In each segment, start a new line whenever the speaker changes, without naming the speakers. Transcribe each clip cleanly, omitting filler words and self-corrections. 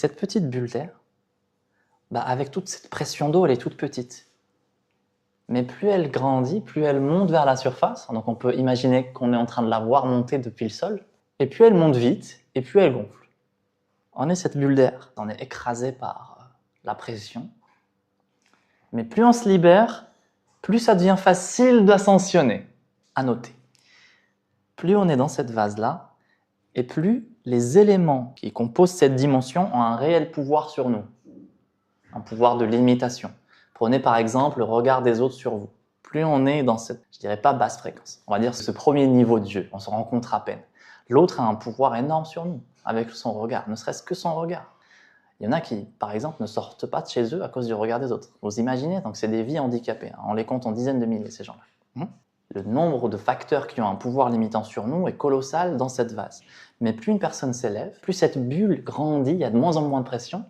Cette petite bulle d'air, avec toute cette pression d'eau, elle est toute petite. Mais plus elle grandit, plus elle monte vers la surface, donc on peut imaginer qu'on est en train de la voir monter depuis le sol, et plus elle monte vite, et plus elle gonfle. On est cette bulle d'air, on est écrasé par la pression, mais plus on se libère, plus ça devient facile d'ascensionner. À noter, plus on est dans cette vase-là, et plus les éléments qui composent cette dimension ont un réel pouvoir sur nous, un pouvoir de limitation. Prenez par exemple le regard des autres sur vous. Plus on est dans cette, je dirais pas basse fréquence, on va dire ce premier niveau de jeu, on se rencontre à peine. L'autre a un pouvoir énorme sur nous, avec son regard, ne serait-ce que son regard. Il y en a qui, par exemple, ne sortent pas de chez eux à cause du regard des autres. Vous imaginez, donc c'est des vies handicapées, on les compte en dizaines de milliers ces gens-là. Le nombre de facteurs qui ont un pouvoir limitant sur nous est colossal dans cette vase. Mais plus une personne s'élève, plus cette bulle grandit, il y a de moins en moins de pression,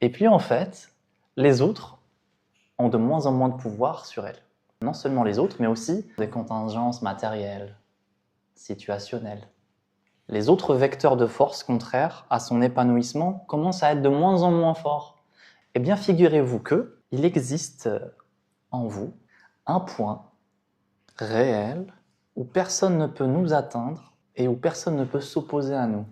et puis en fait, les autres ont de moins en moins de pouvoir sur elle. Non seulement les autres, mais aussi des contingences matérielles, situationnelles. Les autres vecteurs de force contraires à son épanouissement commencent à être de moins en moins forts. Eh bien, figurez-vous qu'il existe en vous un point réel où personne ne peut nous atteindre et où personne ne peut s'opposer à nous.